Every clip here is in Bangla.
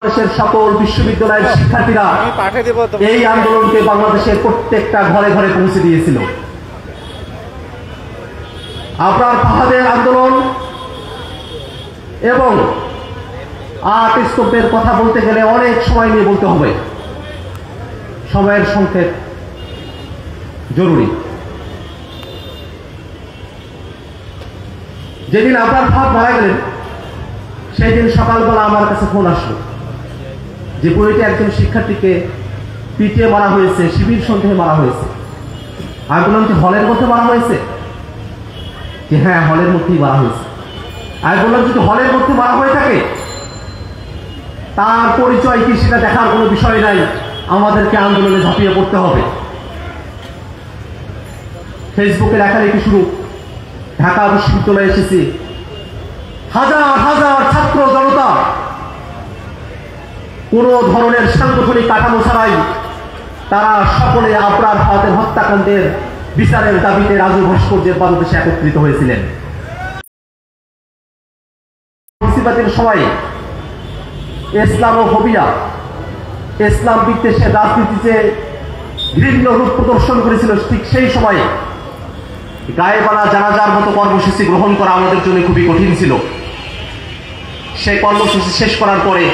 দেশের সকল বিশ্ববিদ্যালয়ের শিক্ষার্থীরা এই আন্দোলনকে বাংলাদেশের প্রত্যেকটা ঘরে ঘরে পৌঁছে দিয়েছিল। আবরার ফাহাদের আন্দোলন এবং 8 স্তম্ভের কথা বলতে গেলে অনেক সময় নিয়ে বলতে হবে, সময়ের সংক্ষেপ জরুরি। যেদিন আবরার ফাহাদ মারা গেলেন সেই দিন সকালবেলা আমার কাছে ফোন আসলো যে বুয়েটে একজন শিক্ষার্থীকে পিটিয়ে মারা হয়েছে, শিবির সন্দেহে মারা হয়েছে। আমি বললাম যে হলের মধ্যে মারা হয়েছে? যে হ্যাঁ, হলের মধ্যেই মারা হয়েছে। আমি বললাম যদি হলের মধ্যে মারা হয়ে থাকে তার পরিচয় কি সেটা দেখার কোনো বিষয় নাই, আমাদেরকে আন্দোলনে ঝাঁপিয়ে পড়তে হবে। ফেসবুকে লেখালেখি শুরু, ঢাকা বিশ্ববিদ্যালয়ে এসেছি, হাজার হাজার ছাত্র জনতা কোন ধরনের সাংগঠনিক কাঠামো ছাড়াই তারা সকলে আবরার ফাহাদের হত্যাকাণ্ডের বিচারের দাবিতে রাজু ভাস্কর্যের বাংলাদেশে একত্রিত হয়েছিলেন। মুক্তিবাদের সময় ইসলামোফোবিয়া, ইসলাম বিদ্বেষের রাজনীতি যে ঘৃণ্য রূপ প্রদর্শন করেছিল, ঠিক সেই সময়ে গায়েবানা জানাজার মতো কর্মসূচি গ্রহণ করা আমাদের জন্য খুবই কঠিন ছিল। সেই কর্মসূচি শেষ করার পরে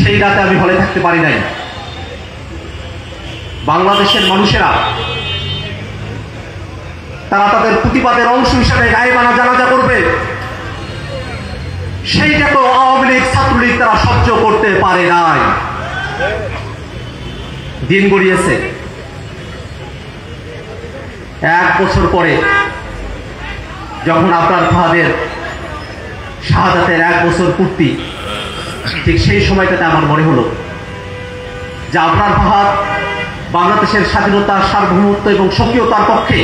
সেই রাতে আমি হলে থাকতে পারি নাই। বাংলাদেশের মানুষেরা তারা তাদের প্রতিবাদের অংশ হিসেবে গায়েবানা জানাজা করবে, সেইটাকে আওয়ামী লীগ ছাত্রলীগ তারা সহ্য করতে পারে নাই। দিন গড়িয়েছে, 1 বছর পরে যখন আবরার ফাহাদের শাহাদাতের 1 বছর পূর্তি, ঠিক সেই সময়টাতে আমার মনে হলো যে আবরার ফাহাদ বাংলাদেশের স্বাধীনতা, সার্বভৌমত্ব এবং স্বকীয়তার পক্ষে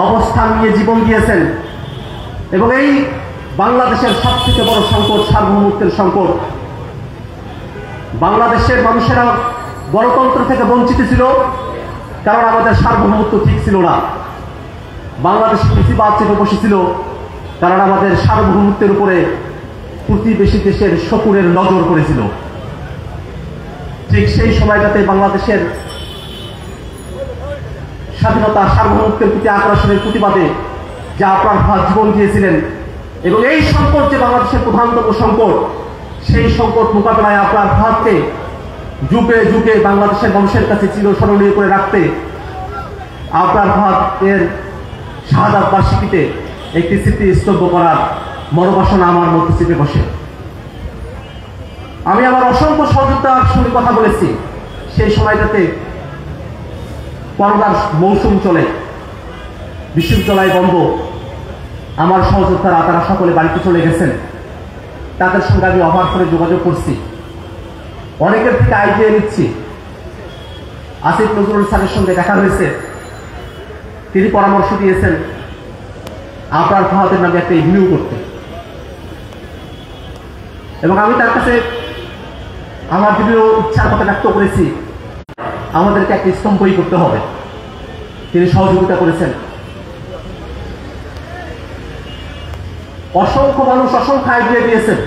অবস্থান নিয়ে জীবন দিয়েছেন এবং এই বাংলাদেশের সবথেকে বড় সংকট সার্বভৌমত্বের সংকট। বাংলাদেশের মানুষেরা গণতন্ত্র থেকে বঞ্চিত ছিল কারণ আমাদের সার্বভৌমত্ব ঠিক ছিল না। বাংলাদেশ প্রতিবাদ চেপে বসেছিল কারণ আমাদের সার্বভৌমত্বের উপরে প্রতিবেশী দেশের শকুনের নজর পড়েছিল। ঠিক সেই সময়টাতে বাংলাদেশের স্বাধীনতা, সার্বভৌমত্বের প্রতি আগ্রাসনের প্রতিবাদে যা আবরার ফাহাদ জীবন দিয়েছিলেন এবং এই সংকট যে বাংলাদেশের প্রধানতম সংকট, সেই সংকট মোকাবেলায় আবরার ফাহাদকে যুগে যুগে বাংলাদেশের মানুষের কাছে চিরস্মরণীয় করে রাখতে আবরার ফাহাদের শাহাদাত বার্ষিকীতে একটি স্মৃতিস্তম্ভ করার মনোবাসনা আমার মধ্যে চেপে বসে। আমি আমার অসংখ্য সহযোদ্ধার সঙ্গে কথা বলেছি। সেই সময়টাতে করোনার মৌসুম চলে, বিশ্ববিদ্যালয় বন্ধ, আমার সহযোদ্ধারা তারা সকলে বাড়িতে চলে গেছেন। তাদের সঙ্গে আমি অভাব করে যোগাযোগ করছি, অনেকের থেকে আইডিয়া নিচ্ছি। আসিফ নজরুল স্যারের সঙ্গে দেখা হয়েছে, তিনি পরামর্শ দিয়েছেন আবরার ফাহাদের নামে একটা ইভিনিউ করতে এবং আমি তার কাছে আমার দৃঢ় ইচ্ছার কথা ব্যক্ত করেছি আমাদেরকে একটা স্তম্ভই করতে হবে। তিনি সহযোগিতা করেছেন। অসংখ্য মানুষ অসংখ্য আইডিয়া দিয়েছেন।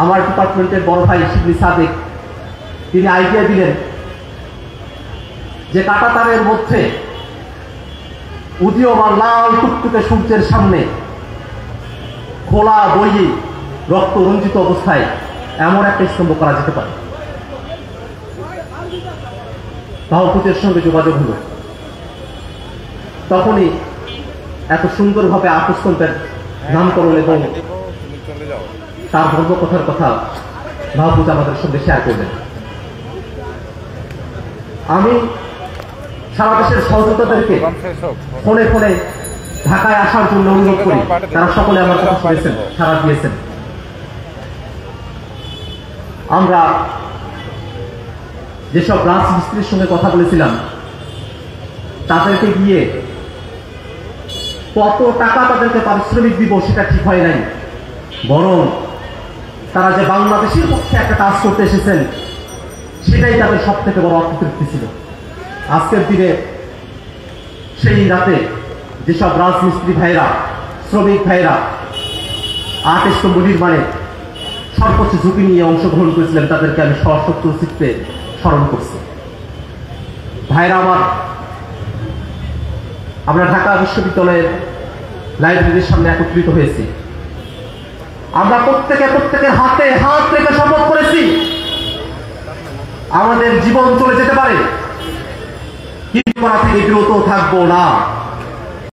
আমার ডিপার্টমেন্টের বড় ভাই শিবলি সাদেক, তিনি আইডিয়া দিলেন যে কাঁটাতারের মধ্যে উদীয়মান লাল টুকটুকে সূর্যের সামনে খোলা বইয়ে রক্ত রঞ্জিত অবস্থায় এমন একটা স্তম্ভ করা যেতে পারে। ভাবপুতের সঙ্গে যোগাযোগ হল, তখনই এত সুন্দরভাবে 8 স্তম্ভের নামকরণ এবং তার ধর্মকথার কথা ভাবপুত আমাদের সঙ্গে শেয়ার করবেন। আমি সারা দেশের সহযোদ্ধাদেরকে ফোনে ফোনে ঢাকায় আসার জন্য অনুরোধ করি, তারা সকলে আমার কথা শুনেছেন, সাড়া দিয়েছেন। আমরা যেসব রাজমিস্ত্রির সঙ্গে কথা বলেছিলাম তাদেরকে গিয়ে কত টাকা তাদেরকে পারিশ্রমিক দিব সেটা ঠিক হয় নাই, বরং তারা যে বাংলাদেশের পক্ষে একটা কাজ করতে এসেছেন সেটাই তাদের সব থেকে বড় অতৃপ্তি ছিল। আজকের দিনে সেই রাতে যেসব রাজমিস্ত্রি ভাইরা, শ্রমিক ভাইরা 8 স্তম্ভ নির্মাণে সর্বোচ্চ ঝুঁকি নিয়ে অংশগ্রহণ করেছিলেন, তাদেরকে আমি সশক্ত চিত্তে স্মরণ করছি। ভাইরা আমার, আমরা ঢাকা বিশ্ববিদ্যালয়ের লাইব্রেরির সামনে একত্রিত হয়েছি। আমরা প্রত্যেকের হাতে হাত রেখে শপথ করেছি, আমাদের জীবন চলে যেতে পারে কিন্তু করা থেকে বিরত থাকবো না।